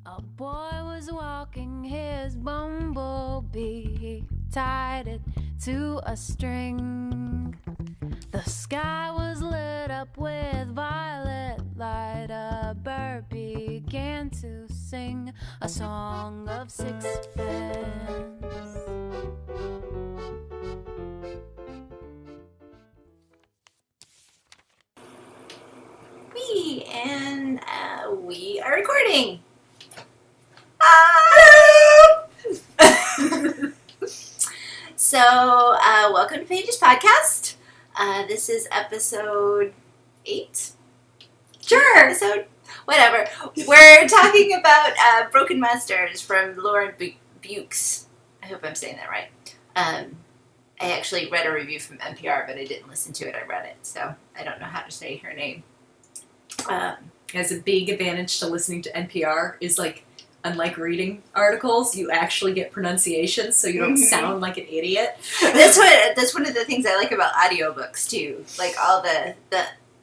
A boy was walking his bumblebee. He tied it to a string. The sky was lit up with violet light. A bird began to sing a song of sixpence. We are recording. So, welcome to Pages Podcast. This is episode 8. Sure. Episode, whatever. We're talking about Broken Masters from Lauren Beukes. I hope I'm saying that right. I actually read a review from NPR, but I didn't listen to it. I read it, so I don't know how to say her name. Has a big advantage to listening to NPR is like, unlike reading articles, you actually get pronunciations, so you don't sound like an idiot. That's one of the things I like about audiobooks too. Like all the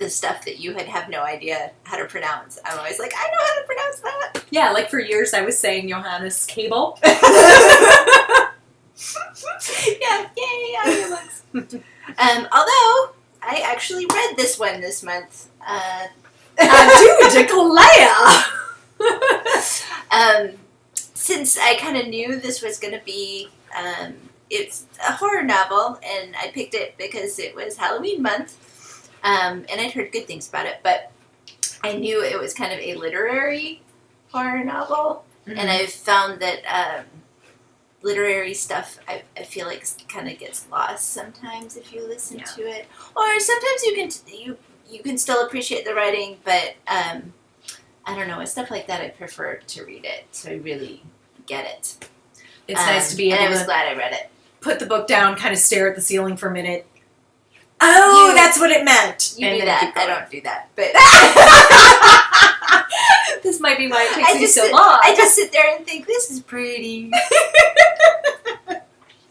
stuff that you have no idea how to pronounce. I'm always like, I know how to pronounce that. Yeah, like for years I was saying Johannes Cable. Yeah, yay, audiobooks. Although I actually read this one this month. Since I kind of knew this was going to be, it's a horror novel, and I picked it because it was Halloween month, and I'd heard good things about it, but I knew it was kind of a literary horror novel, and I've found that literary stuff, I feel like kind of gets lost sometimes if you listen to it, or sometimes you can still appreciate the writing, but I don't know, with stuff like that I prefer to read it, so I really get it. It's nice to be able and I was to glad I read it. put the book down, kind of stare at the ceiling for a minute. Oh, that's what it meant! You do that. I don't do that, but this might be why it takes you so long. I just sit there and think, this is pretty.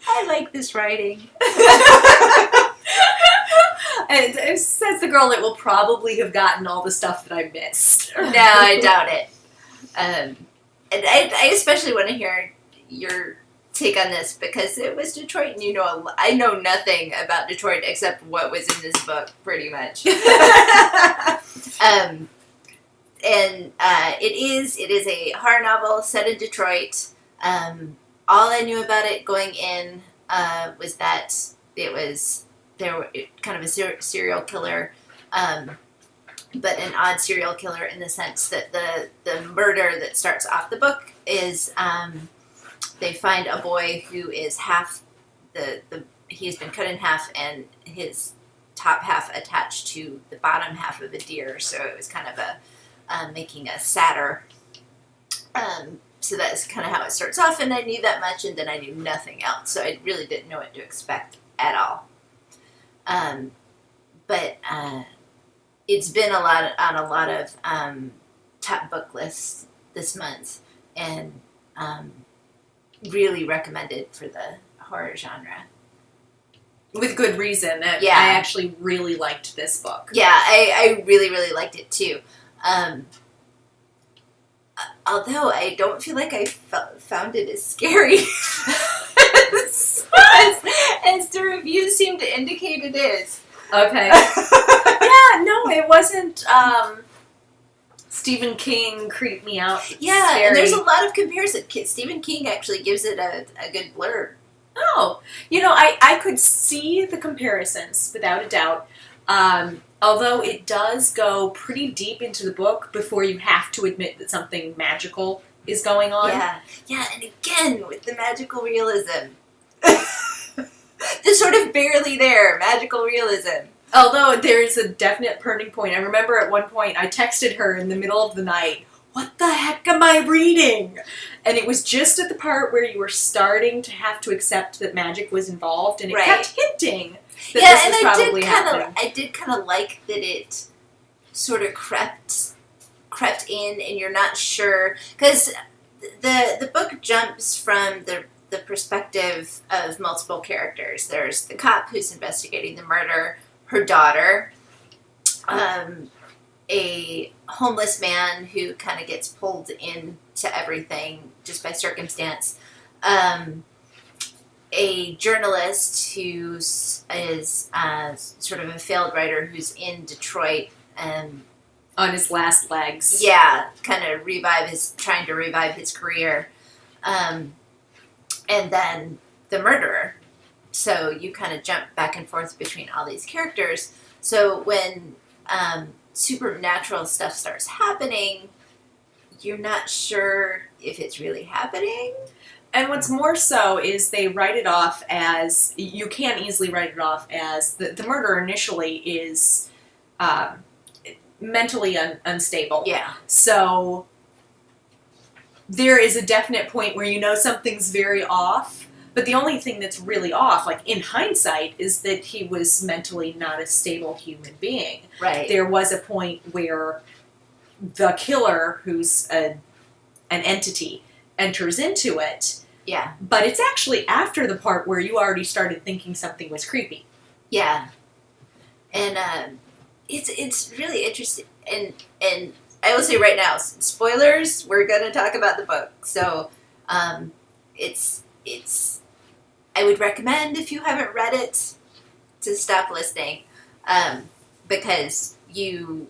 I like this writing. And it says the girl that will probably have gotten all the stuff that I missed. No, I doubt it. And I especially want to hear your take on this because it was Detroit, and I know nothing about Detroit except what was in this book, pretty much. And it is a horror novel set in Detroit. All I knew about it going in was that there were kind of a serial killer, but an odd serial killer in the sense that the murder that starts off the book is they find a boy who is half he's been cut in half and his top half attached to the bottom half of a deer, so it was kind of a making a satyr. So that's kind of how it starts off, and I knew that much, and then I knew nothing else, so I really didn't know what to expect at all. But it's been on a lot of top book lists this month, and really recommended for the horror genre. With good reason. I actually really liked this book. Yeah, I really, really liked it too. Although I don't feel like I found it as scary as the reviews seem to indicate it is. Okay. Yeah, no, it wasn't Stephen King creeped me out. Yeah, scary. And there's a lot of comparison. Stephen King actually gives it a good blurb. Oh, I could see the comparisons without a doubt. Although it does go pretty deep into the book before you have to admit that something magical is going on. Yeah, and again, with the magical realism. The sort of barely there magical realism. Although there is a definite turning point. I remember at one point I texted her in the middle of the night, "What the heck am I reading?" And it was just at the part where you were starting to have to accept that magic was involved, and it kept hinting that this was probably happening. I did kind of like that it sort of crept in, and you're not sure, because the book jumps from the perspective of multiple characters. There's the cop who's investigating the murder, her daughter, a homeless man who kind of gets pulled in to everything just by circumstance. A journalist who is sort of a failed writer who's in Detroit and on his last legs. Yeah, kind of trying to revive his career. And then the murderer. So you kind of jump back and forth between all these characters. So when supernatural stuff starts happening, you're not sure if it's really happening. And what's more so is they write it off as, you can easily write it off as, the murderer initially is mentally unstable. Yeah. So there is a definite point where you know something's very off, but the only thing that's really off, like in hindsight, is that he was mentally not a stable human being. Right. There was a point where the killer, who's an entity, enters into it. Yeah. But it's actually after the part where you already started thinking something was creepy. Yeah. And it's really interesting. And I will say right now, spoilers, we're going to talk about the book. So it's I would recommend, if you haven't read it, to stop listening, because you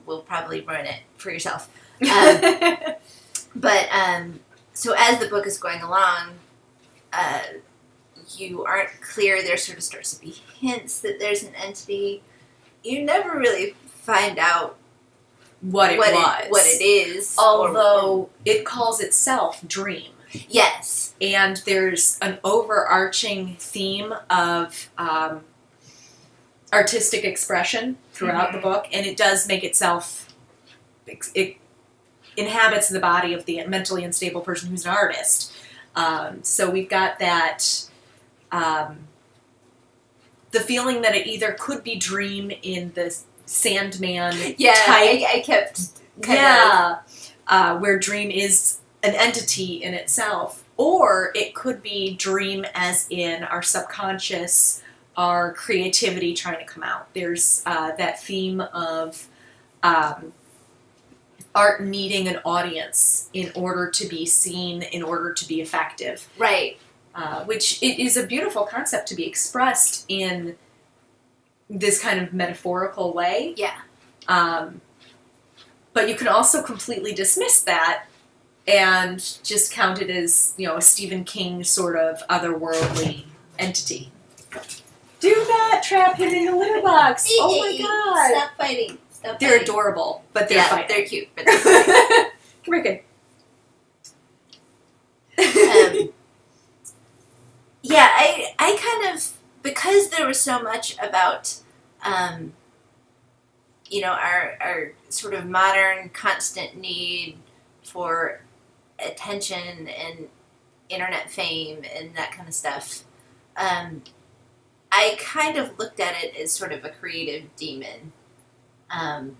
will probably ruin it for yourself. But so as the book is going along, you aren't clear. There sort of starts to be hints that there's an entity. You never really find out what it is. Although it calls itself Dream. Yes. And there's an overarching theme of artistic expression throughout the book, and it does make itself... It inhabits the body of the mentally unstable person who's an artist. So we've got that... the feeling that it either could be Dream in the Sandman type. I kept where Dream is an entity in itself, or it could be Dream as in our subconscious, our creativity trying to come out. There's that theme of art needing an audience in order to be seen, in order to be effective. Right. Which it is a beautiful concept to be expressed in this kind of metaphorical way. Yeah. But you can also completely dismiss that and just count it as, a Stephen King sort of otherworldly entity. Do that, trap him in the litter box. Oh my god. Stop fighting. They're adorable, but they're fighting. They're cute, but they're fighting. Come here, kid. Yeah, I kind of, because there was so much about, our sort of modern constant need for attention and internet fame and that kind of stuff, I kind of looked at it as sort of a creative demon, and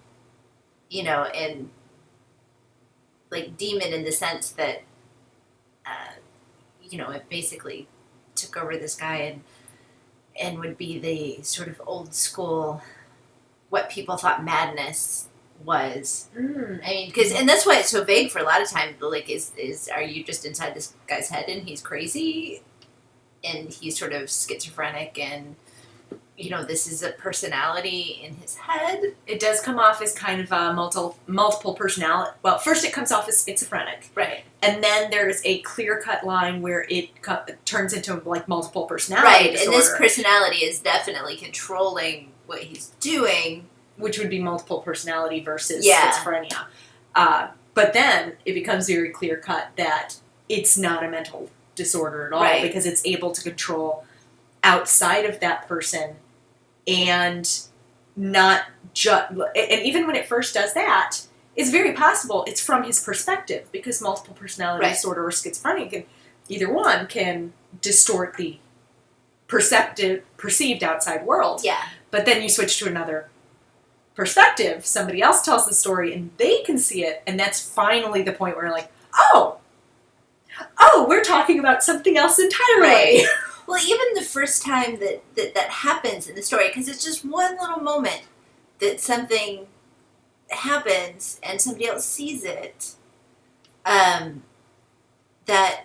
like demon in the sense that, it basically took over this guy and would be the sort of old school, what people thought madness was. I mean, and that's why it's so vague for a lot of times. Like, are you just inside this guy's head and he's crazy and he's sort of schizophrenic and, this is a personality in his head? It does come off as kind of a multiple personality. Well, first it comes off as schizophrenic. Right. And then there's a clear-cut line where it turns into, like, multiple personality disorder. And this personality is definitely controlling what he's doing. Which would be multiple personality versus schizophrenia. But then it becomes very clear-cut that it's not a mental disorder at all, because it's able to control outside of that person and not just... And even when it first does that, it's very possible it's from his perspective, because multiple personality disorder or schizophrenia either one can distort the perceived outside world. Yeah. But then you switch to another perspective, somebody else tells the story and they can see it, and that's finally the point where you're like, oh, we're talking about something else entirely. Right. Well, even the first time that happens in the story, because it's just one little moment that something happens and somebody else sees it, that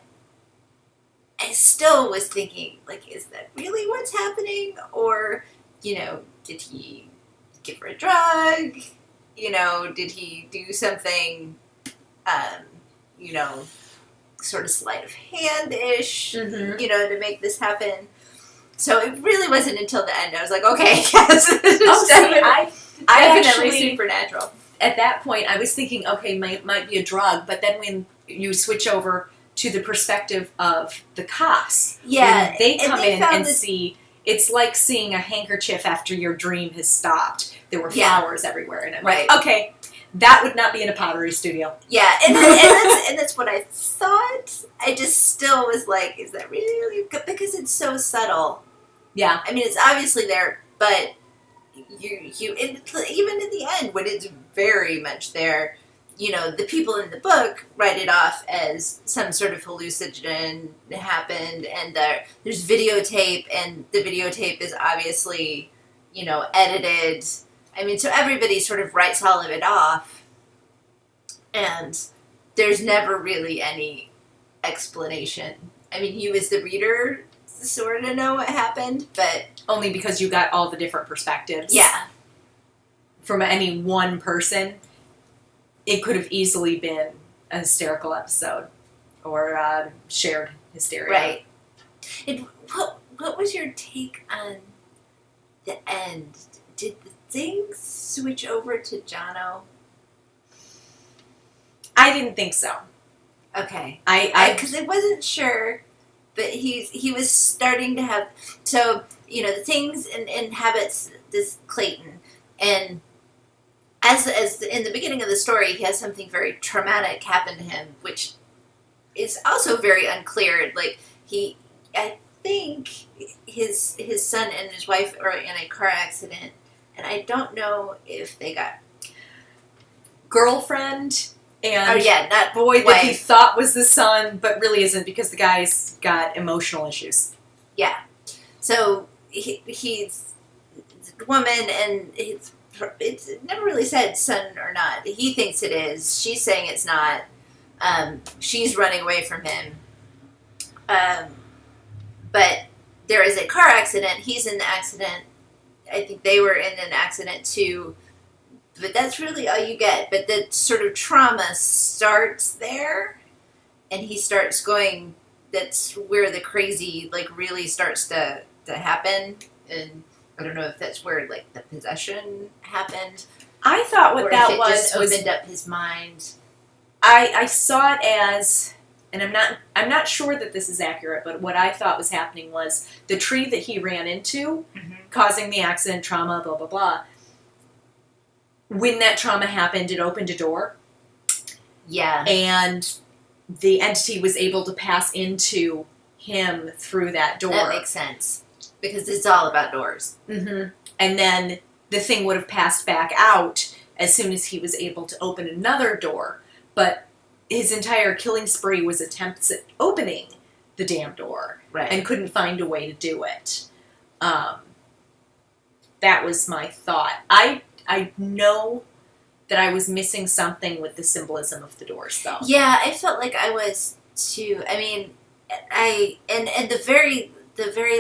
I still was thinking, like, is that really what's happening? Or, did he give her a drug? Did he do something, sort of sleight of hand-ish, to make this happen? So it really wasn't until the end I was like, okay, yes, I definitely actually, supernatural. at that point, I was thinking, okay, might be a drug, but then when you switch over to the perspective of the cops, Yeah, when they and come they in found and this- see, it's like seeing a handkerchief after your dream has stopped. There were Yeah. flowers everywhere, and I'm Right. like, okay, that would not be in a pottery studio. Yeah, and that's what I thought. I just still was like, is that really good? Because it's so subtle. Yeah. I mean, it's obviously there, but even in the end, when it's very much there, the people in the book write it off as some sort of hallucinogen happened, and there's videotape, and the videotape is obviously, edited. I mean, so everybody sort of writes all of it off, and there's never really any explanation. I mean, you as the reader sort of know what happened, but Only because you got all the different perspectives. yeah. From any one person, it could have easily been a hysterical episode or shared hysteria. Right. What was your take on the end? Did the thing switch over to Jono? I didn't think so. Okay. Because I wasn't sure, but he was starting to have, so, the things inhabits this Clayton, and as in the beginning of the story, he has something very traumatic happen to him, which is also very unclear. Like, I think his son and his wife are in a car accident, and I don't know if they got girlfriend and not boy wife. that he thought was the son, but really isn't because the guy's got emotional issues. Yeah. So he's a woman, and it's never really said son or not. He thinks it is. She's saying it's not. She's running away from him. But there is a car accident. He's in the accident. I think they were in an accident too. But that's really all you get. But the sort of trauma starts there, and he starts going. That's where the crazy really starts to happen. And I don't know if that's where the possession happened. I thought what or that if it was just opened up his mind. I saw it as, and I'm not sure that this is accurate, but what I thought was happening was the tree that he ran into, causing the accident, trauma, blah blah blah. When that trauma happened, it opened a door. Yeah. And the entity was able to pass into him through that door. That makes sense. Because it's all about doors. Mm-hmm. And then the thing would have passed back out as soon as he was able to open another door. But his entire killing spree was attempts at opening the damn door. Right. And couldn't find a way to do it. That was my thought. I know that I was missing something with the symbolism of the doors, though. Yeah, I felt like I was too. I mean, and the very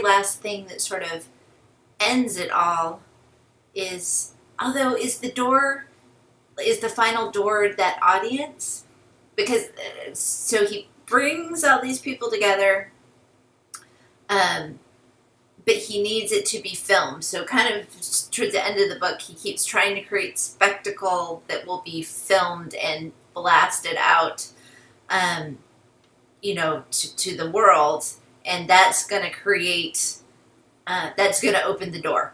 last thing that sort of ends it all is the final door that audience? Because so he brings all these people together, but he needs it to be filmed. So kind of towards the end of the book, he keeps trying to create spectacle that will be filmed and blasted out, to the world. And that's going to create, that's going to open the door.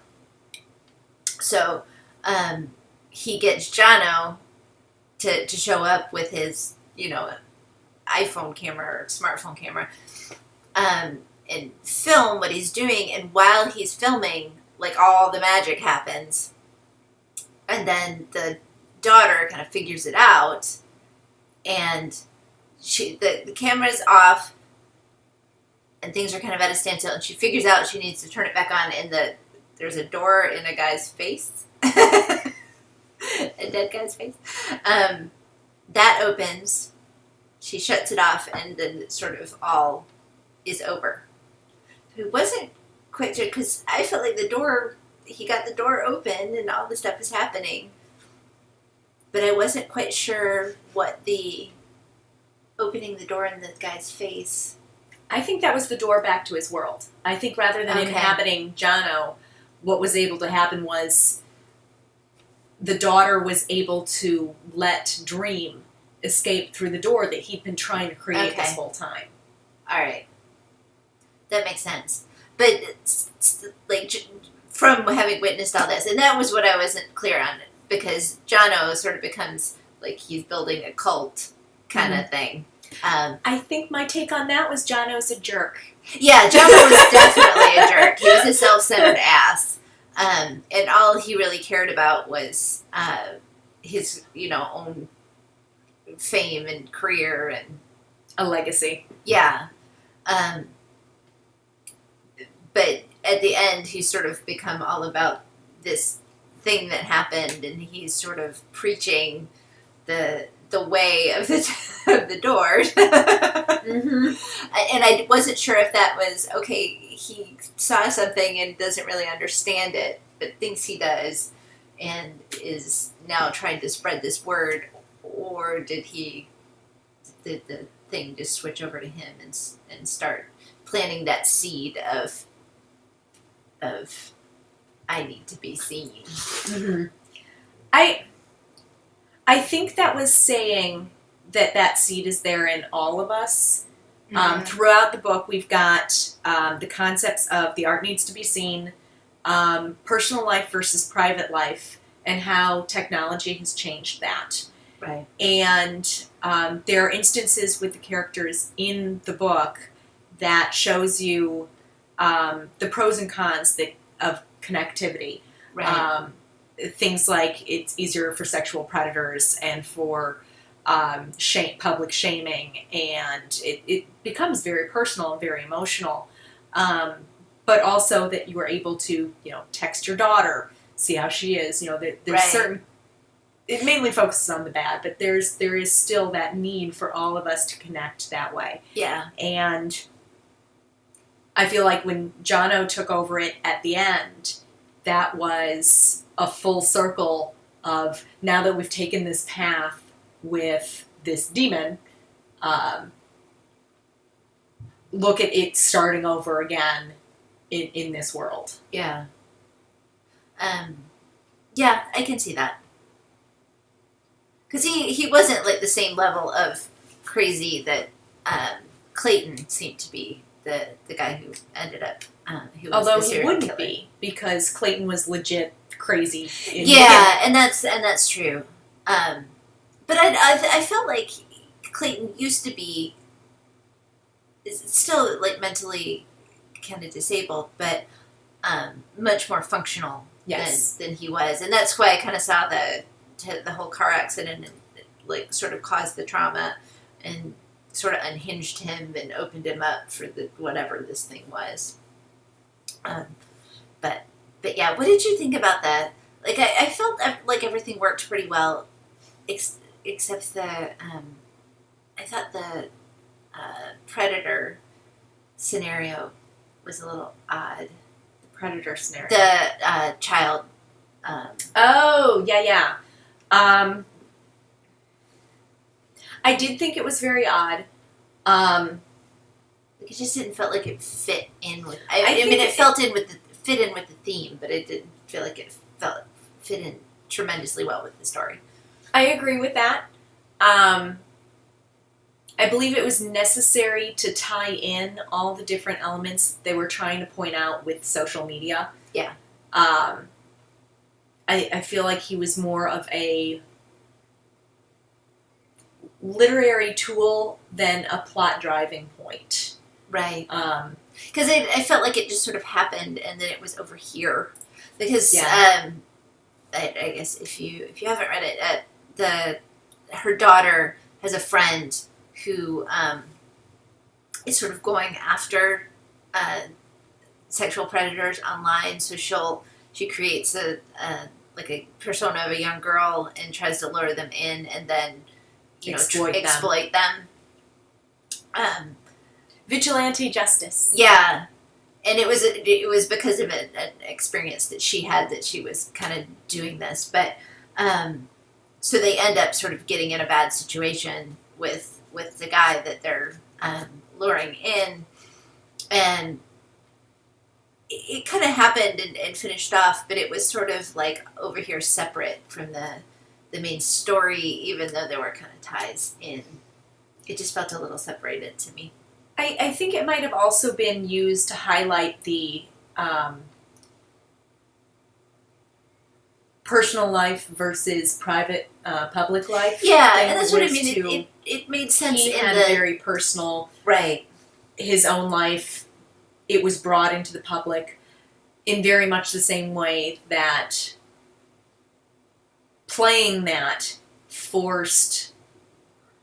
So he gets Jono to show up with his, iPhone camera or smartphone camera, and film what he's doing. And while he's filming, all the magic happens. And then the daughter kind of figures it out, and the camera's off, and things are kind of at a standstill, and she figures out she needs to turn it back on, and there's a door in a guy's face. A dead guy's face. That opens. she shuts it off, and then it sort of all is over. It wasn't quite sure, because I felt like he got the door open and all the stuff is happening. But I wasn't quite sure what the opening the door in the guy's face. I think that was the door back to his world. I think rather than inhabiting Jono, what was able to happen was the daughter was able to let Dream escape through the door that he'd been trying to create this whole time. All right. That makes sense. But, like, from having witnessed all this, and that was what I wasn't clear on, because Jono sort of becomes like he's building a cult kind of thing. I think my take on that was Jono's a jerk. Yeah, Jono was definitely a jerk. He was a self-centered ass. And all he really cared about was his, own fame and career and a legacy. Yeah. But at the end, he's sort of become all about this thing that happened, and he's sort of preaching the way of the door. And I wasn't sure if that was, okay, he saw something and doesn't really understand it, but thinks he does, and is now trying to spread this word, or did the thing just switch over to him and start planting that seed of I need to be seen. Mm-hmm. I think that was saying that seed is there in all of us. Throughout the book, we've got the concepts of the art needs to be seen, personal life versus private life, and how technology has changed that. Right. And there are instances with the characters in the book that shows you the pros and cons of connectivity. Right. Things like it's easier for sexual predators and for public shaming, and it becomes very personal and very emotional. But also that you are able to, text your daughter, see how she is. There's certain. It mainly focuses on the bad, but there is still that need for all of us to connect that way. Yeah. And I feel like when Jono took over it at the end, that was a full circle of, now that we've taken this path with this demon, look at it starting over again in this world. Yeah. Yeah, I can see that. Because he wasn't like the same level of crazy that Clayton seemed to be, the guy who ended up, who was although the he serial wouldn't killer. be, because Clayton was legit crazy. And that's true. But I felt like Clayton used to be still like mentally kind of disabled, but much more functional than he was, and that's why I kind of saw the whole car accident and like sort of caused the trauma and sort of unhinged him and opened him up for whatever this thing was. But yeah, what did you think about that? Like I felt like everything worked pretty well, except I thought the predator scenario was a little odd. The predator scenario. The child. Yeah. I did think it was very odd. It just didn't feel like it fit in with. I mean, it fit in with the theme, but it didn't feel like it fit in tremendously well with the story. I agree with that. I believe it was necessary to tie in all the different elements they were trying to point out with social media. Yeah. I feel like he was more of a literary tool than a plot driving point. Right. Because I felt like it just sort of happened and then it was over here. Because I guess if you haven't read it, her daughter has a friend who is sort of going after sexual predators online. So she creates a persona of a young girl and tries to lure them in and then exploit them. Vigilante justice. Yeah. And it was because of an experience that she had that she was kind of doing this. But so they end up sort of getting in a bad situation with the guy that they're luring in. And it kind of happened and finished off, but it was sort of like over here separate from the main story, even though there were kind of ties in. It just felt a little separated to me. I think it might have also been used to highlight the personal life versus private, public life. Yeah, and that's what I mean. It made sense. He had very personal, right. His own life. It was brought into the public in very much the same way that playing that forced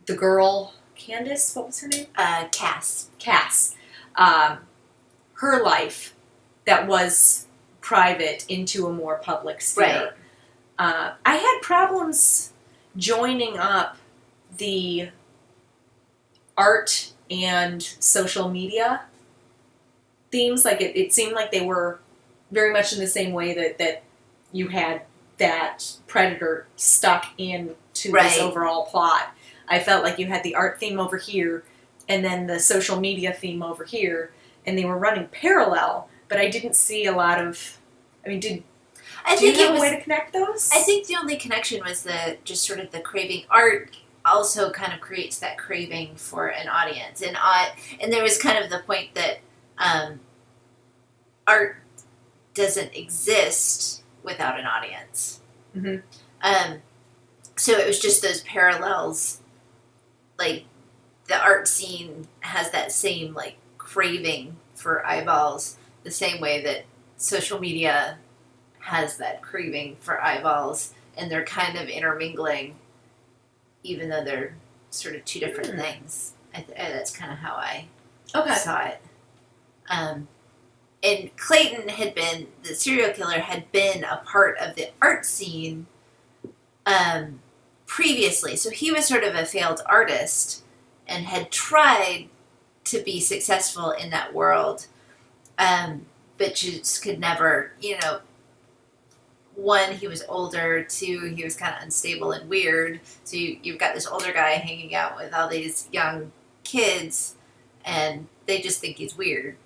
the girl. Candace, what was her name? Cass. Her life that was private into a more public sphere. Right. I had problems joining up the art and social media themes. Like it seemed like they were very much in the same way that you had that Predator stuck into this overall plot. I felt like you had the art theme over here and then the social media theme over here, and they were running parallel, but I didn't see a lot of... I mean, do you have a way to connect those? I think the only connection was just sort of the craving. Art also kind of creates that craving for an audience. And there was kind of the point that art doesn't exist without an audience. Mm-hmm. So it was just those parallels. Like, the art scene has that same, like, craving for eyeballs, the same way that social media has that craving for eyeballs, and they're kind of intermingling, even though they're sort of two different things. That's kind of how I saw it. And Clayton the serial killer had been a part of the art scene previously. So he was sort of a failed artist and had tried to be successful in that world, but just could never, one, he was older, two, he was kind of unstable and weird. So you've got this older guy hanging out with all these young kids, and they just think he's weird,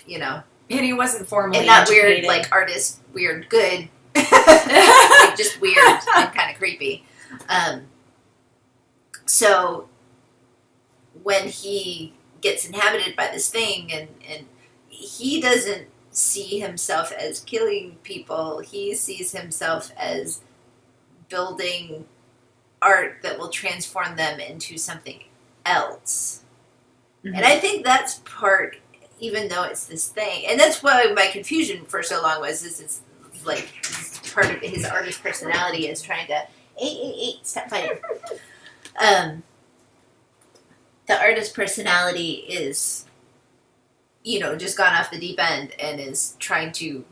And he wasn't formally and not educated. Weird, like artist, weird, good. Like just weird and kind of creepy. So when he gets inhabited by this thing and he doesn't see himself as killing people, he sees himself as building art that will transform them into something else. Mm-hmm. And I think that's part, even though it's this thing, and that's why my confusion for so long was it's like part of his artist personality is trying to stop fighting. The artist personality is, just gone off the deep end and is trying to,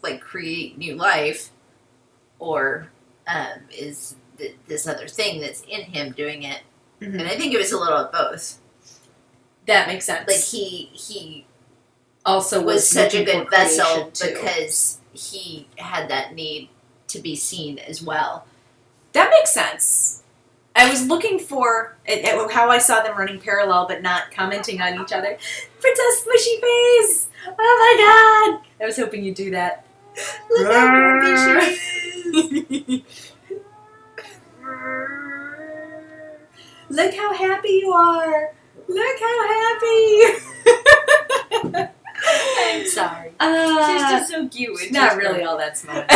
like, create new life, or is this other thing that's in him doing it. Mm-hmm. And I think it was a little of both. That makes sense. Like, he also was such a good vessel because he had that need to be seen as well. That makes sense. I was looking for how I saw them running parallel but not commenting on each other. Princess Smushy Face! Oh my god! I was hoping you'd do that. Look how grumpy she is. Look how happy you are! Look how happy! I'm sorry. She's just so cute. She's not really all that smart.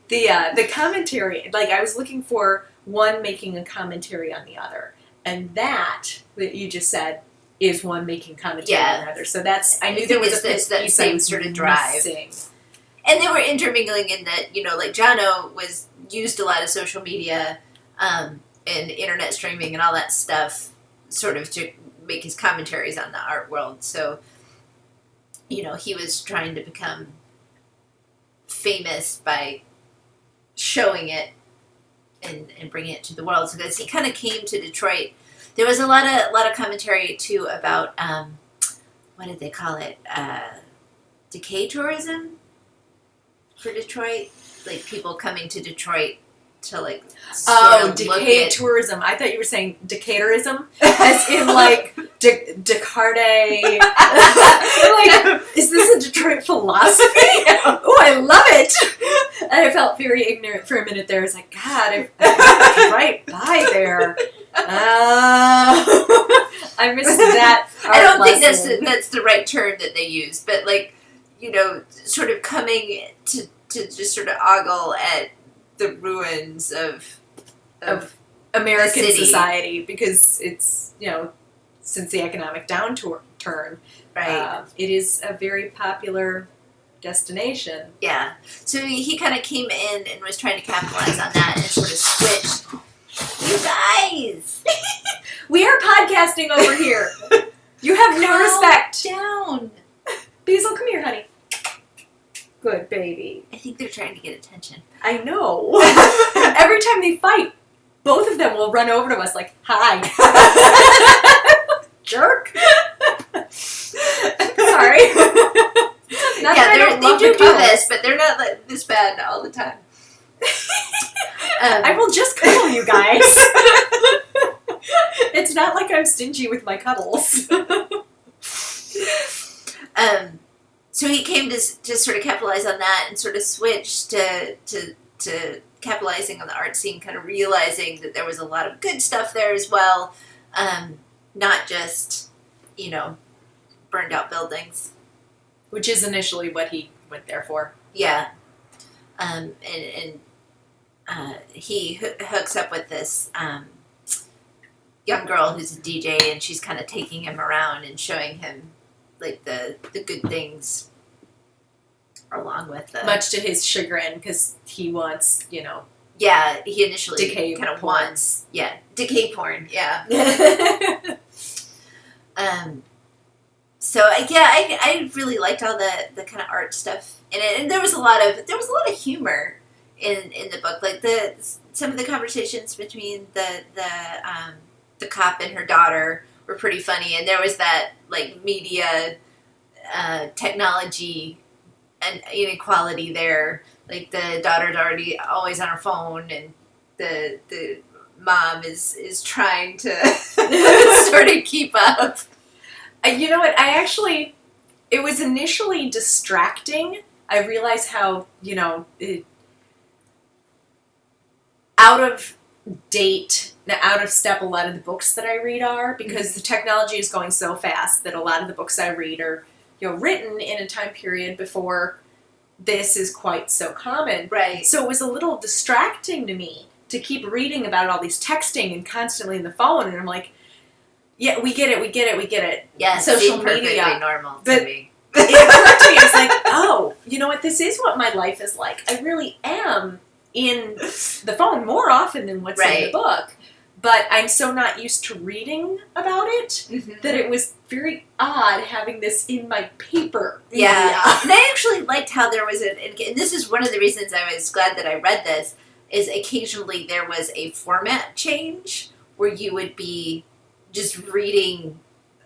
The commentary, like, I was looking for one making a commentary on the other, and that you just said is one making commentary on the other. So I knew there was that same sort of drive. Missing. And they were intermingling in that, like, Jono used a lot of social media and internet streaming and all that stuff sort of to make his commentaries on the art world. So, he was trying to become famous by showing it and bringing it to the world. So because he kind of came to Detroit, there was a lot of commentary too about what did they call it? Decay tourism for Detroit, like people coming to Detroit to like decay tourism. I thought you were saying decatorism, as in like Descartes. Like, is this a Detroit philosophy? Oh, I love it. And I felt very ignorant for a minute there. I was like, God, I'm right by there. I missed that. I don't think that's the right term that they use, but like, you know, sort of coming to just sort of ogle at the ruins of American society, because it's, you know, since the economic downturn, right? It is a very popular destination. Yeah. So he kind of came in and was trying to capitalize on that and sort of switched. You guys! We are podcasting over here. You have no respect. Down. Basil, come here, honey. Good baby. I think they're trying to get attention. I know. Every time they fight, both of them will run over to us like, hi. Jerk. Sorry. They do this, but they're not like this bad all the time. I will just cuddle you guys. It's not like I'm stingy with my cuddles. So he came to sort of capitalize on that and sort of switch to capitalizing on the art scene, kind of realizing that there was a lot of good stuff there as well, not just, you know, burned out buildings. Which is initially what he went there for. Yeah. He hooks up with this young girl who's a DJ, and she's kind of taking him around and showing him like the good things along with the... Much to his chagrin, because he wants, you know... Yeah, he initially decay kind of porn. wants... Yeah, decay porn, yeah. So, I really liked all the kind of art stuff in it. And there was a lot of humor in the book. Like, some of the conversations between the cop and her daughter were pretty funny. And there was that, like, media... technology and inequality there. Like the daughter's always on her phone, and the mom is trying to sort of keep up. You know what? It was initially distracting. I realized how, you know, out of step a lot of the books that I read are, because the technology is going so fast that a lot of the books I read are, you know, written in a time period before this is quite so common. Right. So it was a little distracting to me to keep reading about all these texting and constantly in the phone, and I'm like, yeah, we get it. Yeah, social media. Perfectly normal but to me. It occurred to me, it's like, oh, you know what, this is what my life is like. I really am in the phone more often than what's in the book. But I'm so not used to reading about it that it was very odd having this in my paper. Yeah. And I actually liked how there was and this is one of the reasons I was glad that I read this, is occasionally there was a format change where you would be just reading,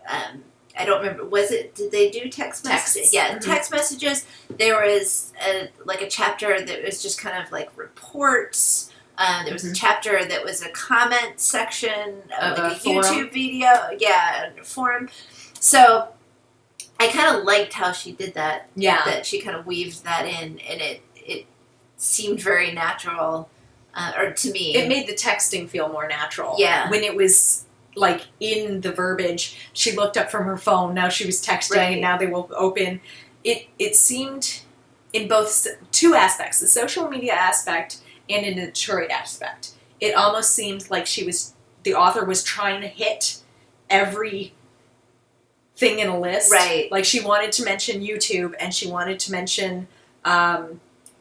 I don't remember, did they do text messages? Yeah, text messages. There was a chapter that was just kind of like reports. There was a chapter that was a comment section of like a YouTube video. Yeah, a forum. So I kind of liked how she did that. Yeah. That she kind of weaved that in, and it seemed very natural, or to me. It made the texting feel more natural. Yeah. When it was like in the verbiage, she looked up from her phone, now she was texting, and now they will open. It seemed in both two aspects, the social media aspect and in the Detroit aspect. It almost seemed like the author was trying to hit every thing in a list. Right. Like she wanted to mention YouTube, and she wanted to mention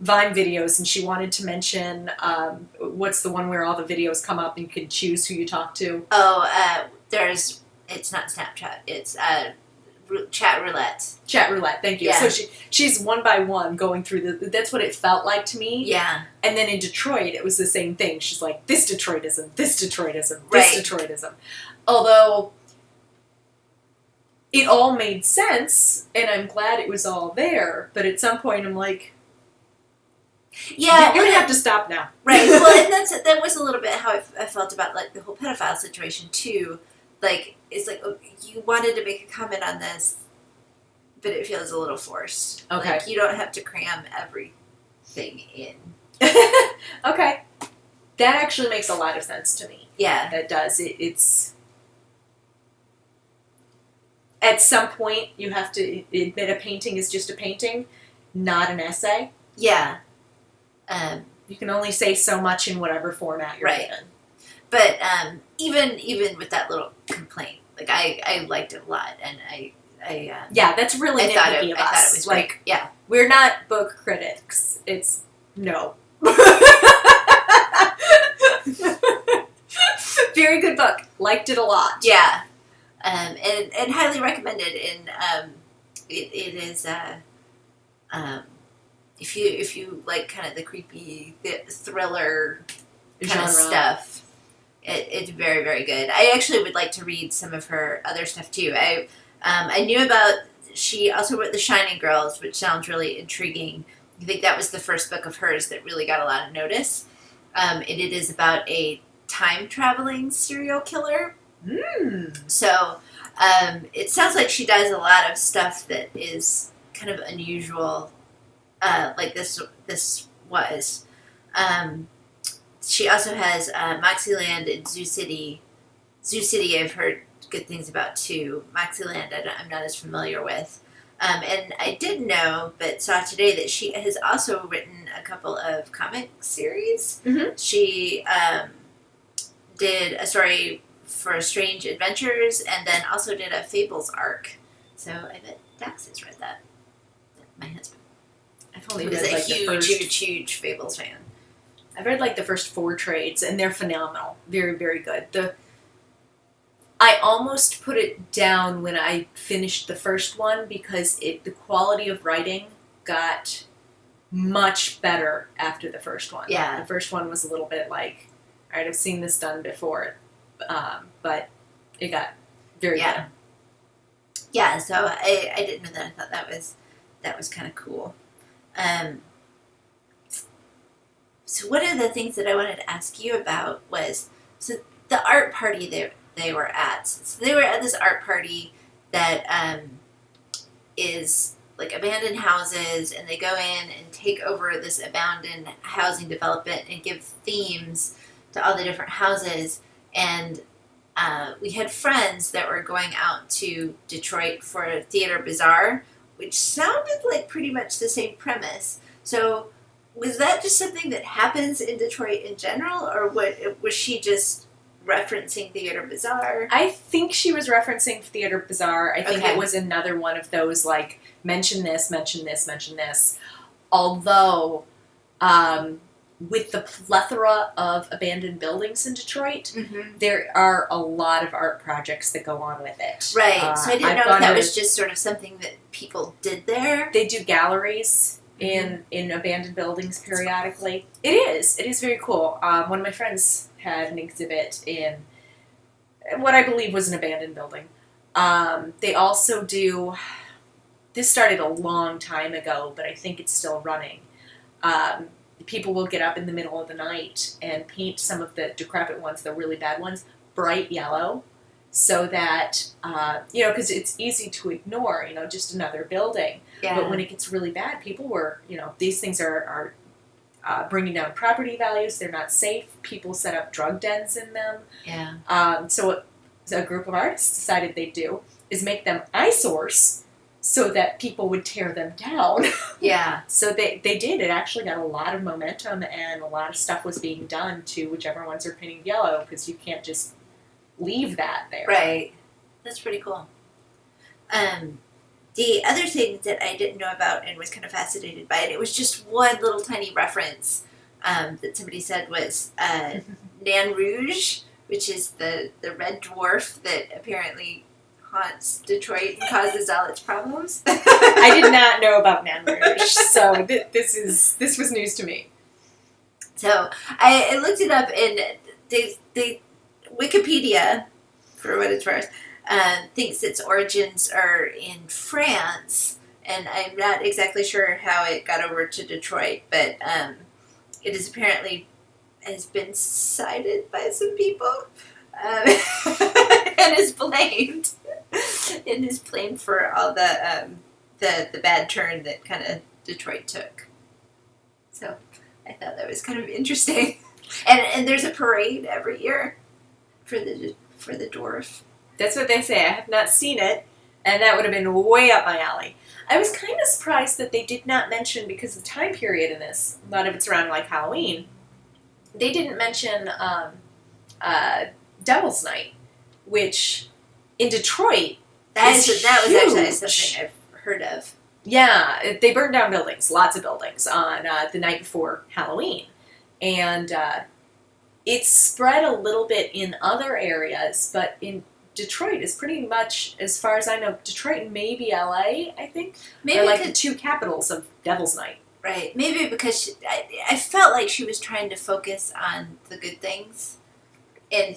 Vine videos, and she wanted to mention, what's the one where all the videos come up and you can choose who you talk to? Oh, it's not Snapchat. It's Chat roulette. Chat roulette, thank you. Yeah. So she's one by one going through that's what it felt like to me. Yeah. And then in Detroit, it was the same thing. She's like, this Detroitism, this Detroitism, this Right. Detroitism. Although, it all made sense, and I'm glad it was all there, but at some point I'm like, Yeah, you're going to have to stop now. Right. Well, and that was a little bit how I felt about like the whole pedophile situation too. Like, it's like, oh, you wanted to make a comment on this, but it feels a little forced. Okay. Like, you don't have to cram everything in. Okay. That actually makes a lot of sense to me. Yeah. That does. It's... At some point, you have to admit a painting is just a painting, not an essay. Yeah. You can only say so much in whatever format you're Right. given. But even with that little complaint, like, I liked it a lot, and Yeah, that's really I thought nitpicky it of us. was like, great. Yeah. we're not book critics. It's no. Very good book. Liked it a lot. Yeah. And highly recommended. And it is if you like kind of the creepy thriller kind Genre. of stuff, it's very, very good. I actually would like to read some of her other stuff too. I knew about, she also wrote The Shining Girls, which sounds really intriguing. I think that was the first book of hers that really got a lot of notice. And it is about a time-traveling serial killer. So it sounds like she does a lot of stuff that is kind of unusual, like this was. She also has Moxieland and Zoo City. Zoo City I've heard good things about too. Moxieland I'm not as familiar with. And I did know, but saw today that she has also written a couple of comic series. Mm-hmm. She did a story for Strange Adventures, and then also did a Fables arc. So I bet Dax has read that. My husband. I've only He was read a like the huge, first, huge, huge Fables fan. I've read like the first 4 trades, and they're phenomenal. Very, very good. I almost put it down when I finished the first one because the quality of writing got much better after the first one. Yeah. The first one was a little bit like, all right, I've seen this done before, but it got very good. Yeah, so I didn't know that. I thought that was kind of cool. So one of the things that I wanted to ask you about was, so the art party they were at. So they were at this art party that is like abandoned houses, and they go in and take over this abandoned housing development and give themes to all the different houses. And we had friends that were going out to Detroit for a theater bazaar, which sounded like pretty much the same premise. So was that just something that happens in Detroit in general, or was she just referencing Theater Bazaar? I think she was referencing Theater Bazaar. I think Okay. it was another one of those, like, mention this, mention this, mention this. Although, with the plethora of abandoned buildings in Detroit, Mm-hmm. there are a lot of art projects that go on with it. Right, so I didn't I've know if gone that to- was just sort of something that people did there. They do galleries in abandoned buildings periodically. It is very cool. One of my friends had an exhibit in what I believe was an abandoned building. They also do, this started a long time ago, but I think it's still running. People will get up in the middle of the night and paint some of the decrepit ones, the really bad ones, bright yellow, so that, because it's easy to ignore, just another building. Yeah. But when it gets really bad, people were, these things are bringing down property values. They're not safe. People set up drug dens in them. Yeah. So what a group of artists decided they'd do is make them eyesores so that people would tear them down. Yeah. So they did. It actually got a lot of momentum, and a lot of stuff was being done to whichever ones are painted yellow, because you can't just leave that there. Right. That's pretty cool. The other thing that I didn't know about and was kind of fascinated by it was just one little tiny reference that somebody said was Nan Rouge, which is the red dwarf that apparently haunts Detroit and causes all its problems. I did not know about Nain Rouge, so this was news to me. So I looked it up, and they Wikipedia, for what it's worth, thinks its origins are in France, and I'm not exactly sure how it got over to Detroit, but it is apparently has been cited by some people, and is blamed. And is blamed for all the bad turn that kind of Detroit took. So I thought that was kind of interesting. And there's a parade every year for the dwarf. That's what they say. I have not seen it, and that would have been way up my alley. I was kind of surprised that they did not mention, because of the time period in this, a lot of it's around like Halloween, they didn't mention Devil's Night, which in Detroit That is was huge. actually something I've heard of. Yeah, they burned down buildings, lots of buildings, on the night before Halloween. And it's spread a little bit in other areas, but in Detroit is pretty much, as far as I know, Detroit and maybe LA, I think, Maybe are like the two capitals of Devil's Night. Right. Maybe because I felt like she was trying to focus on the good things. And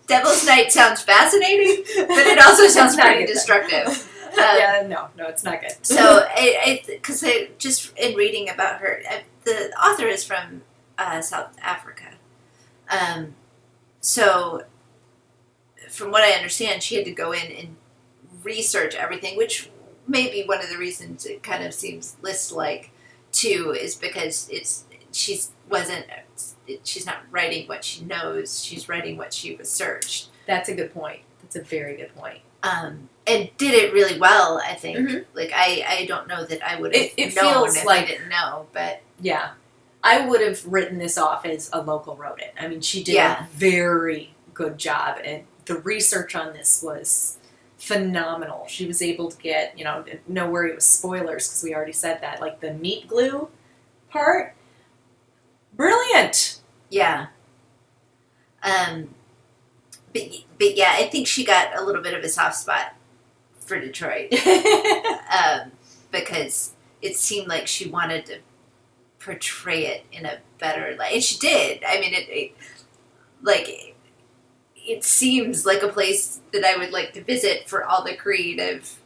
Devil's Night sounds fascinating, but it also sounds pretty destructive. No, it's not good. So, because I just in reading about her, the author is from South Africa. So, from what I understand, she had to go in and research everything, which may be one of the reasons it kind of seems list-like, too, is because she's not writing what she knows, she's writing what she researched. That's a good point. That's a very good point. And did it really well, I think. Mm-hmm. Like, I don't know that I would have It known feels if like, I didn't know, but... Yeah. I would have written this off as a local wrote it. I mean, she did Yeah. a very good job, and the research on this was phenomenal. She was able to get, no worry with spoilers, because we already said that, like the meat glue part, brilliant. Yeah. But yeah, I think she got a little bit of a soft spot for Detroit. Because it seemed like she wanted to portray it in a better light. And she did. I mean, it seems like a place that I would like to visit for all the creative,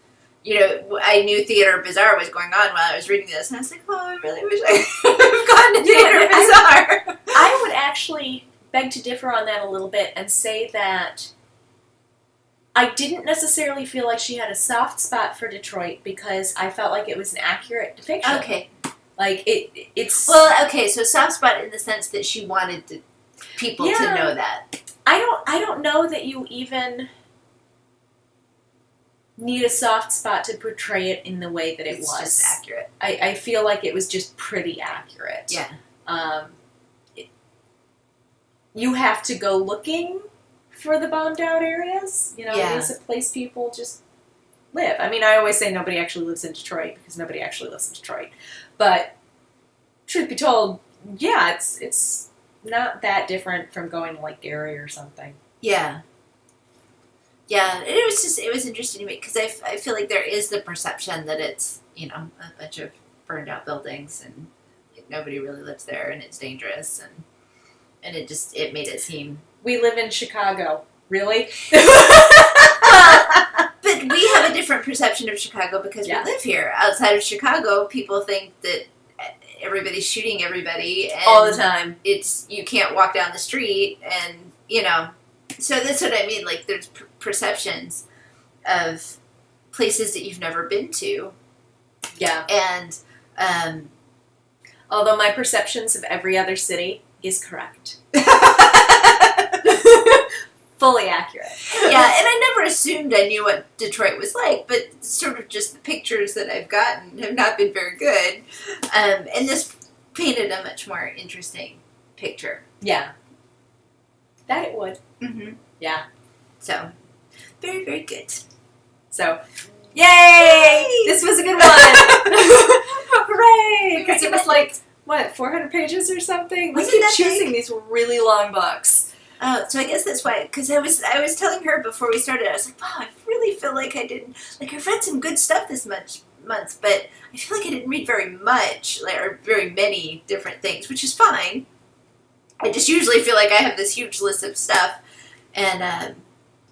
I knew Theater Bazaar was going on while I was reading this, and I was like, oh, I really wish I could have gone to Theater Bazaar. I would actually beg to differ on that a little bit and say that I didn't necessarily feel like she had a soft spot for Detroit, because I felt like it was an accurate depiction. Okay. Like, it's... Well, okay, so soft spot in the sense that she wanted people to know that. I don't know that you even need a soft spot to portray it in the way that it's just accurate. I feel like it was just pretty accurate. Yeah. You have to go looking for the bombed out areas. It is a place people just live. I mean, I always say nobody actually lives in Detroit, because nobody actually lives in Detroit. But truth be told, yeah, it's not that different from going to like Gary or something. Yeah. Yeah, it was interesting to me, because I feel like there is the perception that it's, a bunch of burned out buildings, and like, nobody really lives there, and it's dangerous, and it made it seem... We live in Chicago. Really? But we have a different perception of Chicago because we live here. Outside of Chicago, people think that everybody's shooting everybody, and all the time. You can't walk down the street, and so that's what I mean. Like, there's perceptions of places that you've never been to. Yeah. And although my perceptions of every other city is correct. Fully accurate. Yeah, and I never assumed I knew what Detroit was like, but sort of just the pictures that I've gotten have not been very good. And this painted a much more interesting picture. Yeah. That it would. Mm-hmm. Yeah. So, very, very good. So, yay! This was a good one! Hooray! Because it was like, 400 pages or something? We keep choosing these really long books. Oh, so I guess that's why. Because I was telling her before we started, I was like, wow, I really feel like I didn't like. I've read some good stuff this month, but I feel like I didn't read very much, like, or very many different things, which is fine. I just usually feel like I have this huge list of stuff, and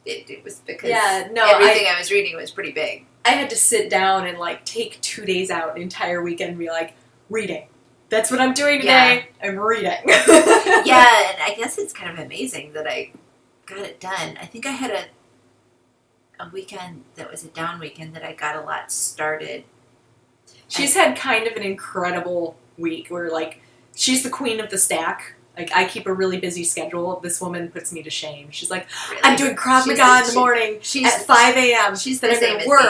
it was because everything I was reading was pretty big. I had to sit down and like take 2 days out, an entire weekend, and be like, reading. That's what I'm doing today. Yeah. I'm reading. Yeah, and I guess it's kind of amazing that I got it done. I think I had a weekend that was a down weekend that I got a lot started. She's had kind of an incredible week where, like, she's the queen of the stack. Like, I keep a really busy schedule. This woman puts me to shame. She's like, really? I'm doing Krav Maga in the morning at 5 a.m. Then I'm going to work.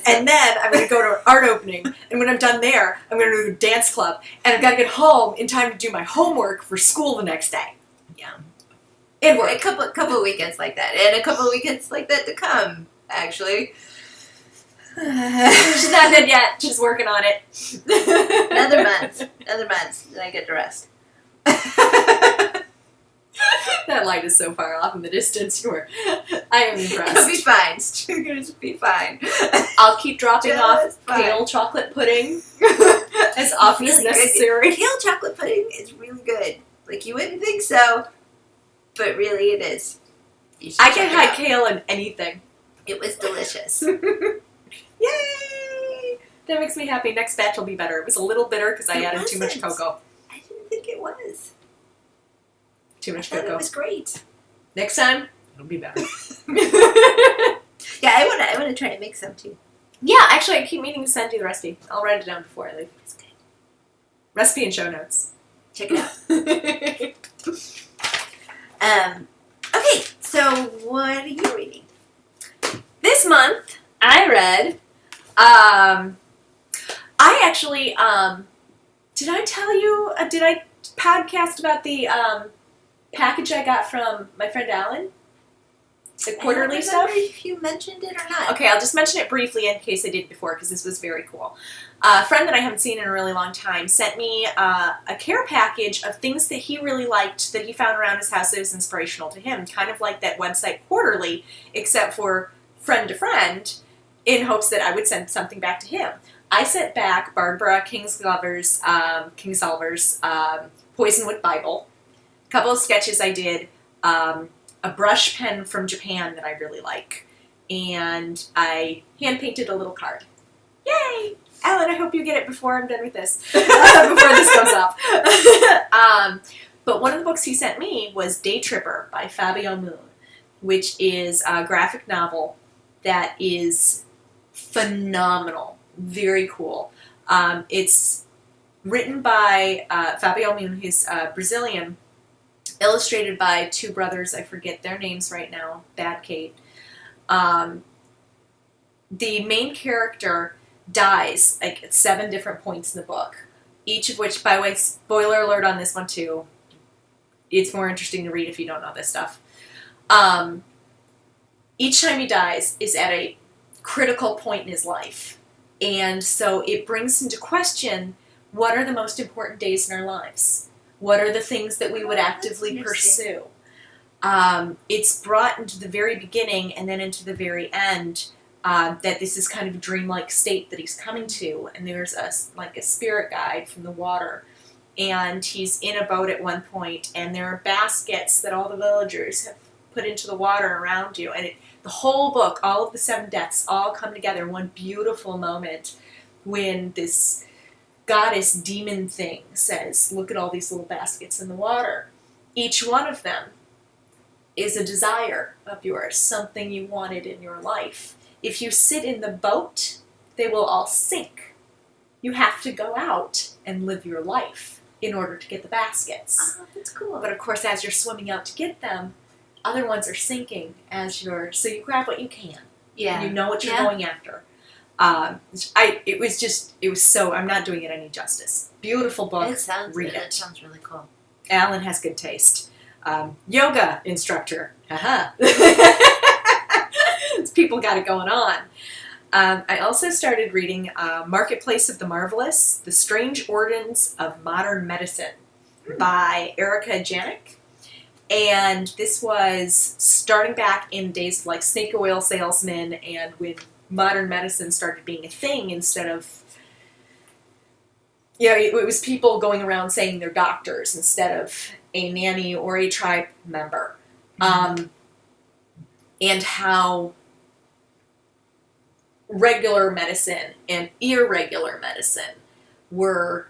And then I'm going to go to an art opening. And when I'm done there, I'm going to do a dance club. And I've got to get home in time to do my homework for school the next day. Yeah. And work. A couple weekends like that. And a couple weekends like that to come, actually. She's not dead yet. She's working on it. Another month. Then I get to rest. That light is so far off in the distance. I am impressed. It'll be fine. It's going to be fine. I'll keep dropping off kale chocolate pudding as often as necessary. Kale chocolate pudding is really good. Like, you wouldn't think so, but really it is. I can hide kale in anything. It was delicious. Yay! That makes me happy. Next batch will be better. It was a little bitter because I added too much cocoa. I didn't think it was. Too much I thought cocoa. It was great. Next time, it'll be better. Yeah, I want to try to make some too. Yeah, actually, I keep meaning to send you the recipe. I'll write it down before I leave. It's good. Recipe and show notes. Check it out. Okay, so what are you reading? This month, I read, I actually, did I tell you, did I podcast about the package I got from my friend Alan? The quarterly stuff? I don't remember if you mentioned it or not. Okay, I'll just mention it briefly in case I did before, because this was very cool. A friend that I haven't seen in a really long time sent me a care package of things that he really liked that he found around his house that was inspirational to him, kind of like that website Quarterly, except for friend to friend, in hopes that I would send something back to him. I sent back Barbara Kingsolver's Poisonwood Bible, a couple of sketches I did, a brush pen from Japan that I really like, and I hand-painted a little card. Yay! Alan, I hope you get it before I'm done with this, before this goes up. But one of the books he sent me was Day Tripper by Fabio Moon, which is a graphic novel that is phenomenal, very cool. It's written by Fabio Moon, who's Brazilian, illustrated by two brothers, I forget their names right now, Bad Kate. The main character dies like at 7 different points in the book, each of which, by the way, spoiler alert on this one too, it's more interesting to read if you don't know this stuff. Each time he dies is at a critical point in his life, and so it brings into question, what are the most important days in our lives? What are the things that we would actively pursue? It's brought into the very beginning and then into the very end that this is kind of a dreamlike state that he's coming to, and there's a spirit guide from the water, and he's in a boat at one point, and there are baskets that all the villagers have put into the water around you, and the whole book, all of the 7 deaths, all come together in one beautiful moment when this goddess demon thing says, look at all these little baskets in the water. Each one of them is a desire of yours, something you wanted in your life. If you sit in the boat, they will all sink. You have to go out and live your life in order to get the baskets. Oh, that's cool. But of course, as you're swimming out to get them, other ones are sinking so you grab what you can. Yeah. You know what you're going after. It was so, I'm not doing it any justice. Beautiful book. It sounds really cool. Alan has good taste. Yoga instructor. Haha. People got it going on. I also started reading Marketplace of the Marvelous, The Strange Origins of Modern Medicine by Erica Janik. And this was starting back in days like snake oil salesmen and when modern medicine started being a thing instead of, it was people going around saying they're doctors instead of a nanny or a tribe member. And how regular medicine and irregular medicine were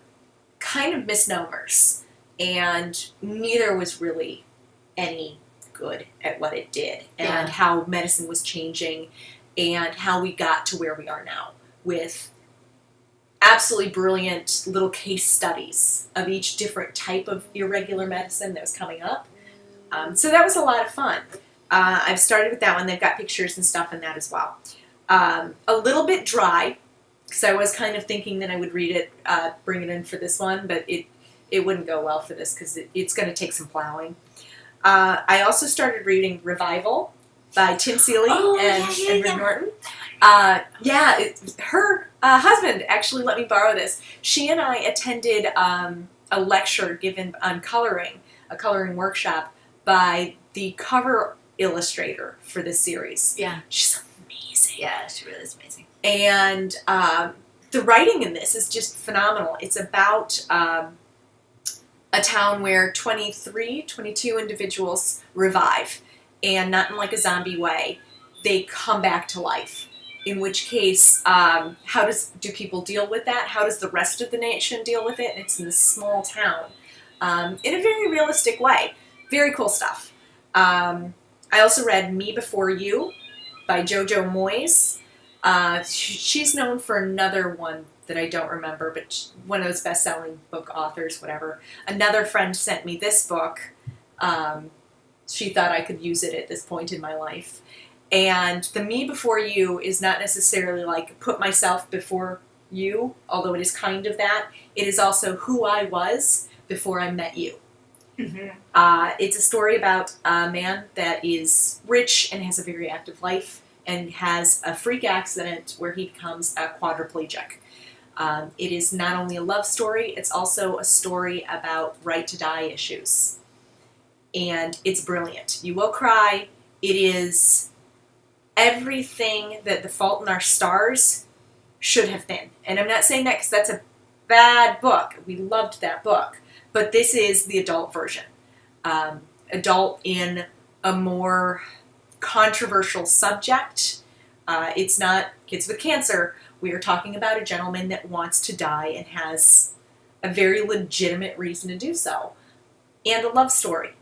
kind of misnomers, and neither was really any good at what it did, and how medicine was changing, and how we got to where we are now with absolutely brilliant little case studies of each different type of irregular medicine that was coming up. So that was a lot of fun. I've started with that one. They've got pictures and stuff in that as well. A little bit dry, because I was kind of thinking that I would read it, bring it in for this one, but it wouldn't go well for this because it's going to take some plowing. I also started reading Revival by Tim Seeley and Rick Norton. Her husband actually let me borrow this. She and I attended a lecture given on coloring, a coloring workshop by the cover illustrator for this series. Yeah. She's amazing. Yeah, she really is amazing. And the writing in this is just phenomenal. It's about a town where 22 individuals revive, and not in like a zombie way. They come back to life. In which case, do people deal with that? How does the rest of the nation deal with it? And it's in this small town in a very realistic way. Very cool stuff. I also read Me Before You by Jojo Moyes. She's known for another one that I don't remember, but one of those best-selling book authors, whatever. Another friend sent me this book. She thought I could use it at this point in my life. And the Me Before You is not necessarily like put myself before you, although it is kind of that. It is also who I was before I met you. Mm-hmm. It's a story about a man that is rich and has a very active life and has a freak accident where he becomes a quadriplegic. It is not only a love story, it's also a story about right to die issues. And it's brilliant. You will cry. It is everything that The Fault in Our Stars should have been. And I'm not saying that because that's a bad book. We loved that book. But this is the adult version. Adult in a more controversial subject. It's not kids with cancer. We are talking about a gentleman that wants to die and has a very legitimate reason to do so. And a love story.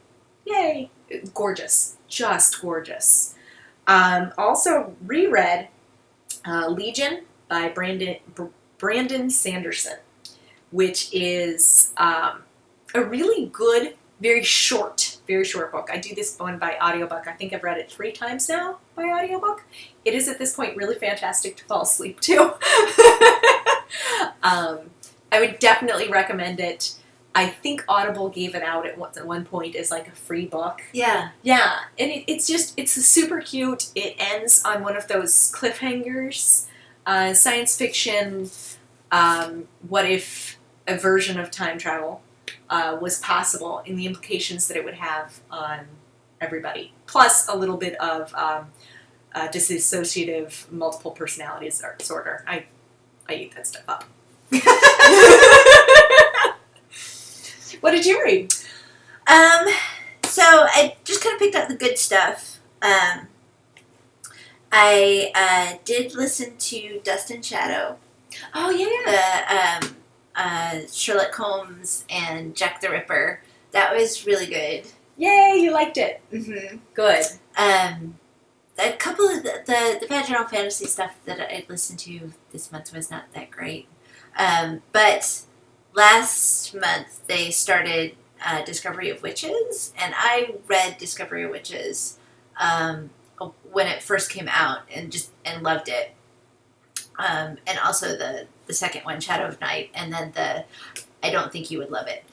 Yay! Gorgeous. Just gorgeous. Also reread Legion by Brandon Sanderson, which is a really good, very short book. I do this one by audiobook. I think I've read it 3 times now by audiobook. It is at this point really fantastic to fall asleep to. I would definitely recommend it. I think Audible gave it out at one point as like a free book. Yeah. Yeah, and it's super cute. It ends on one of those cliffhangers. Science fiction, what if a version of time travel was possible, and the implications that it would have on everybody. Plus a little bit of dissociative multiple personality disorder. I eat that stuff up. What did you read? So I just kind of picked out the good stuff. I did listen to Dust and Shadow. Oh, yeah. The Sherlock Holmes and Jack the Ripper. That was really good. Yay, you liked it. Mm-hmm. Good. A couple of the Vaginal Fantasy stuff that I listened to this month was not that great. But last month they started Discovery of Witches, and I read Discovery of Witches when it first came out and loved it. And also the second one, Shadow of Night, and then I Don't Think You Would Love It.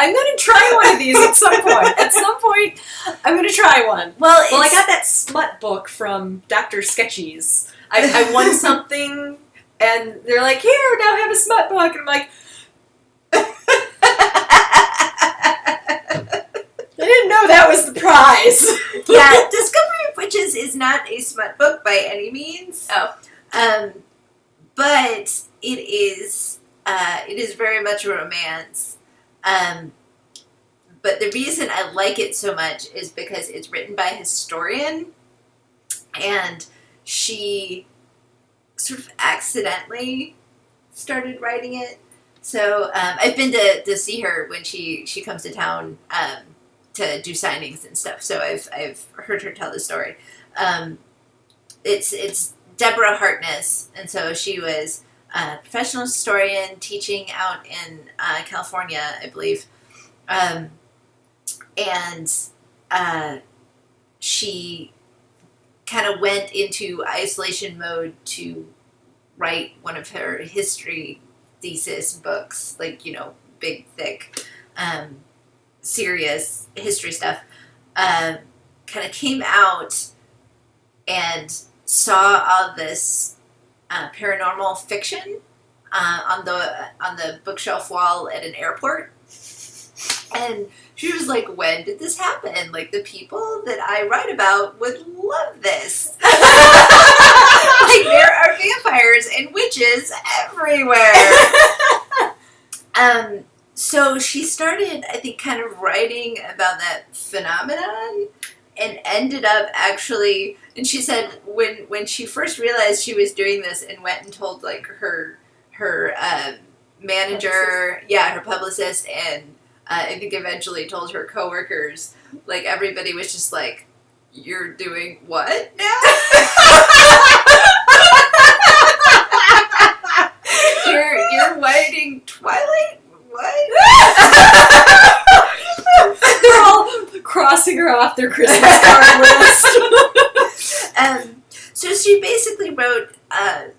I'm going to try one of these at some point. At some point, I'm going to try one. Well, I got that smut book from Dr. Sketchies. I won something, and they're like, here, now have a smut book. And I'm like... Surprise! Yeah, Discovery of Witches is not a smut book by any means. Oh. But it is very much a romance. But the reason I like it so much is because it's written by a historian, and she sort of accidentally started writing it. So I've been to see her when she comes to town to do signings and stuff. So I've heard her tell the story. It's Deborah Hartness, and so she was a professional historian teaching out in California, I believe. And she kind of went into isolation mode to write one of her history thesis books, like, big, thick, serious history stuff. Kind of came out and saw all this paranormal fiction on the bookshelf wall at an airport. And she was like, when did this happen? Like, the people that I write about would love this. Like, there are vampires and witches everywhere. So she started, I think, kind of writing about that phenomenon, and ended up actually, and she said when she first realized she was doing this and went and told, like, her manager, her publicist, and I think eventually told her coworkers, like, everybody was just like, you're doing what now? You're writing Twilight? What? They're all crossing her off their Christmas card list. So she basically wrote, a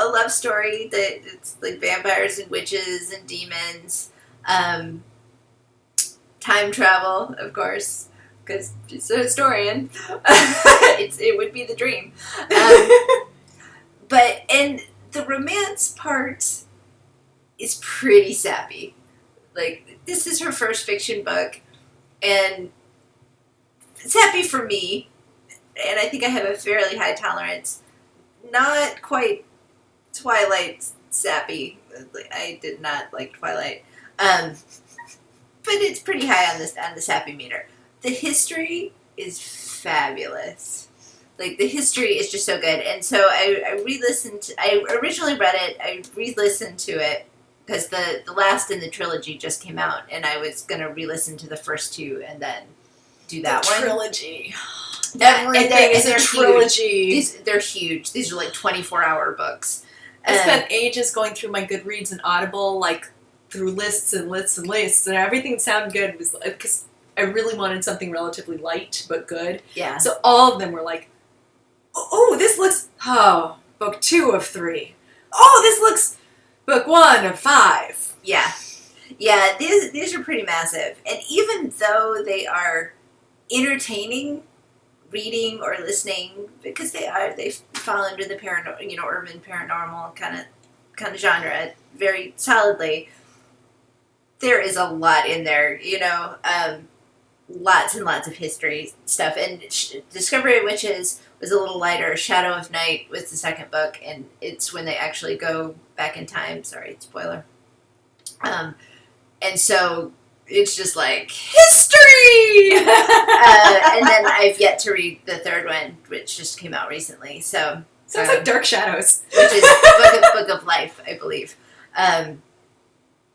love story that it's like vampires and witches and demons. Time travel, of course, because she's a historian. It would be the dream. And the romance part is pretty sappy. Like, this is her first fiction book, and sappy for me, and I think I have a fairly high tolerance. Not quite Twilight sappy. I did not like Twilight. But it's pretty high on the sappy meter. The history is fabulous. Like, the history is just so good. And so I originally read it, I re-listened to it, because the last in the trilogy just came out, and I was going to re-listen to the first two and then do that one. Trilogy. Everything is a trilogy. They're huge. These are like 24-hour books. I spent ages going through my Goodreads and Audible, like, through lists and lists and lists, and everything sounded good because I really wanted something relatively light but good. Yeah. So all of them were like, oh, this looks, book 2 of 3. Oh, this looks book 1 of 5. Yeah. Yeah, these are pretty massive. And even though they are entertaining reading or listening, because they fall under the urban paranormal kind of genre very solidly, there is a lot in there, lots and lots of history stuff. And Discovery of Witches was a little lighter. Shadow of Night was the second book, and it's when they actually go back in time. Sorry, spoiler. And so it's just like, history! And then I've yet to read the third one, which just came out recently. So sounds like Dark Shadows. Which is Book of Life, I believe.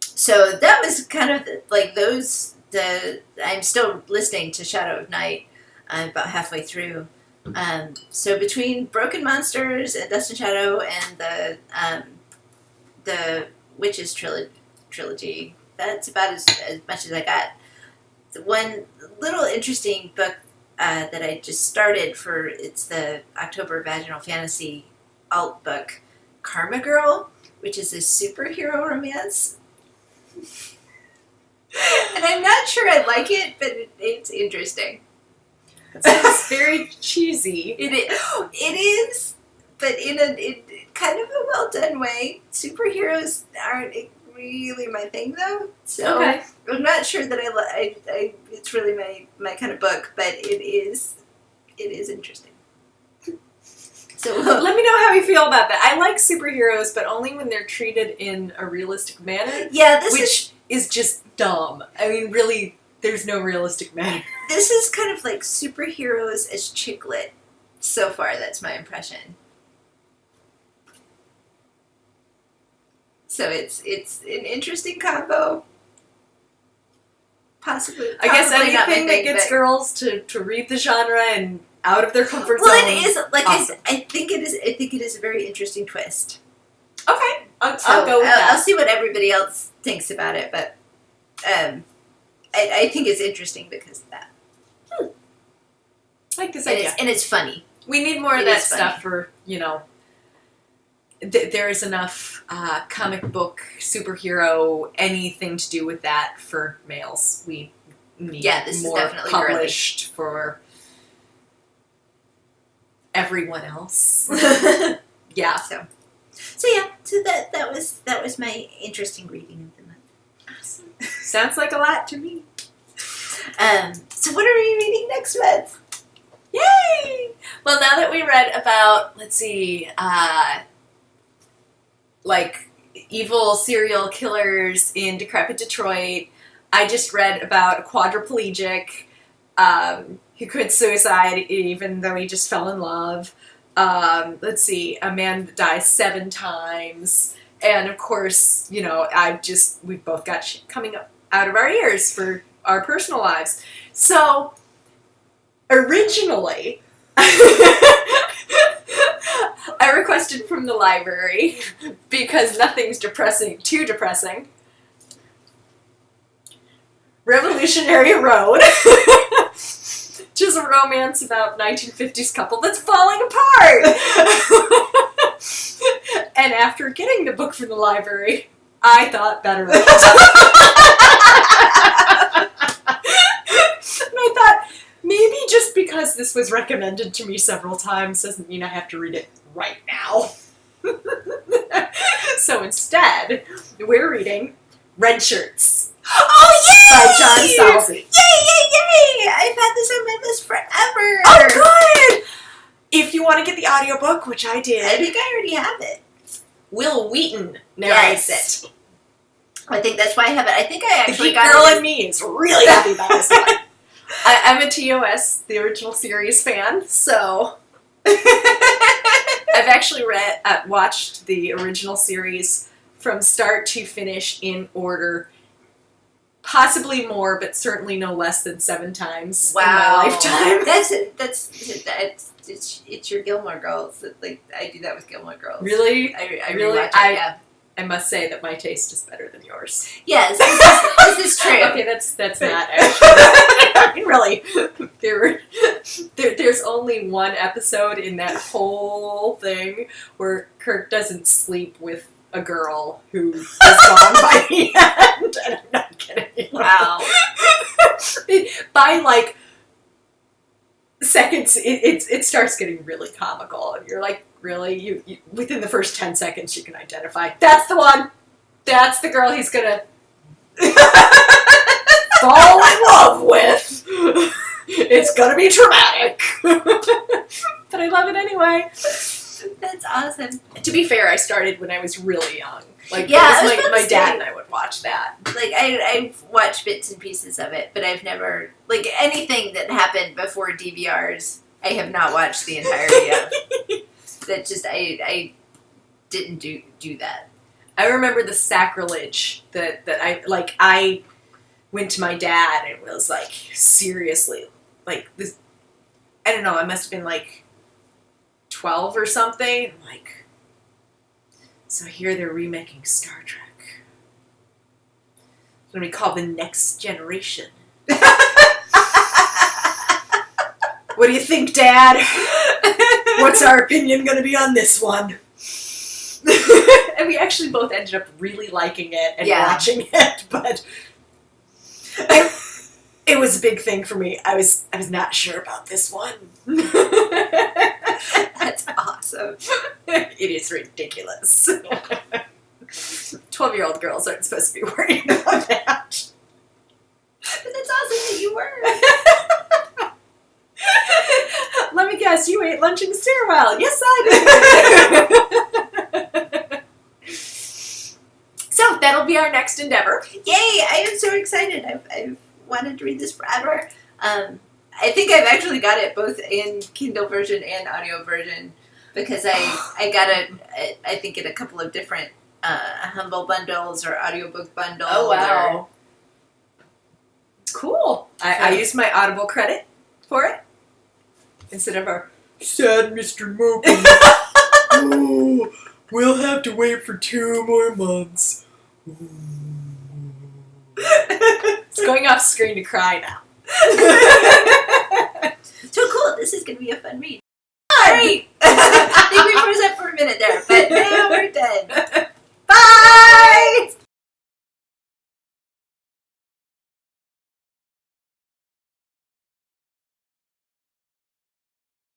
So that was kind of I'm still listening to Shadow of Night. I'm about halfway through. So between Broken Monsters and Dust and Shadow and the Witches trilogy, that's about as much as I got. The one little interesting book that I just started it's the October Vaginal Fantasy alt book, Karma Girl, which is a superhero romance. And I'm not sure I like it, but it's interesting. It's very cheesy. It is, but in kind of a well done way. Superheroes aren't really my thing though. So Okay. I'm not sure that I it's really my kind of book, but it is interesting. So Let me know how you feel about that. I like superheroes, but only when they're treated in a realistic manner. yeah, Which is just dumb. I mean, really, there's no realistic manner. this is kind of like superheroes as chick lit. So far, that's my impression. So it's an interesting combo. Possibly, I guess probably not my anything that thing, gets but- girls to read the genre and out of their comfort Well, zone. it is like Awesome. I think it is. I think it is a very interesting twist. Okay, I'll So go with that. I'll see what everybody else thinks about it, but I think it's interesting because of that. I like this And idea. it's funny. We need more of It that is funny. stuff for, there is enough comic book, superhero, anything to do with that for males. We need This is more definitely girly. published for everyone else. Yeah. So yeah. So that was my interesting reading of the month. Awesome. Sounds like a lot to me. So what are we reading next month? Yay! Well, now that we read about, let's see, like evil serial killers in decrepit Detroit, I just read about a quadriplegic who committed suicide even though he just fell in love. Let's see, a man that dies 7 times. And of course, we've both got shit coming up out of our ears for our personal lives. So, originally, I requested from the library, because nothing's too depressing, Revolutionary Road, which is a romance about 1950s couple that's falling apart. And after getting the book from the library, I thought better of it. And I thought, maybe just because this was recommended to me several times doesn't mean I have to read it right now. So instead, we're reading Red Shirts. Oh yay! By John Salzy. Yay! I've had this on my list forever. Oh, good! If you want to get the audiobook, which I did, I think I already have it. Will Wheaton narrates it. I think that's why I have it. I think I The actually Geek got Girl it. in me is really happy about this one. I'm a TOS, the original series fan, so I've actually watched the original series from start to finish in order, possibly more, but certainly no less than 7 times in my lifetime. It's your Gilmore Girls. Like I do that with Gilmore Girls. Really? I Really? rewatch it. Yeah. I must say that my taste is better than yours. Yes, this is true. Okay, that's not actually. Really, there's only one episode in that whole thing where Kirk doesn't sleep with a girl who is gone by the end, and I'm not kidding. Wow. By like seconds, it starts getting really comical, and you're like, really, you within the first 10 seconds you can identify that's the one, that's the girl he's gonna fall in love with. It's gonna be traumatic. But I love it anyway. That's awesome. To be fair, I started when I was really young. Like, Yeah, I was that was about my to dad say. and I would watch that. Like I've watched bits and pieces of it, but I've never like anything that happened before DVRs. I have not watched the entirety of. That just I didn't do that. I remember the sacrilege that I went to my dad and was like, seriously, like this, I don't know, I must have been like 12 or something. I'm like, so here they're remaking Star Trek. It's going to be called The Next Generation. What do you think, Dad? What's our opinion going to be on this one? And we actually both ended up really liking it and watching it, but it was a big thing for me. I was not sure about this one. That's awesome. It is ridiculous. 12-year-old girls aren't supposed to be worried about that. But that's awesome that you were. Let me guess, you ate lunch in the stairwell. Yes, I did. So that'll be our next endeavor. Yay! I am so excited. I've wanted to read this forever. I think I've actually got it both in Kindle version and audio version because I got it, I think, in a couple of different Humble bundles or audiobook bundles. Oh, wow. Cool. I used my Audible credit for it instead of our sad Mr. Mopey. Oh, we'll have to wait for 2 more months. It's going off screen to cry now. So cool. This is going to be a fun read. All right. I think we froze up for a minute there, but now we're done.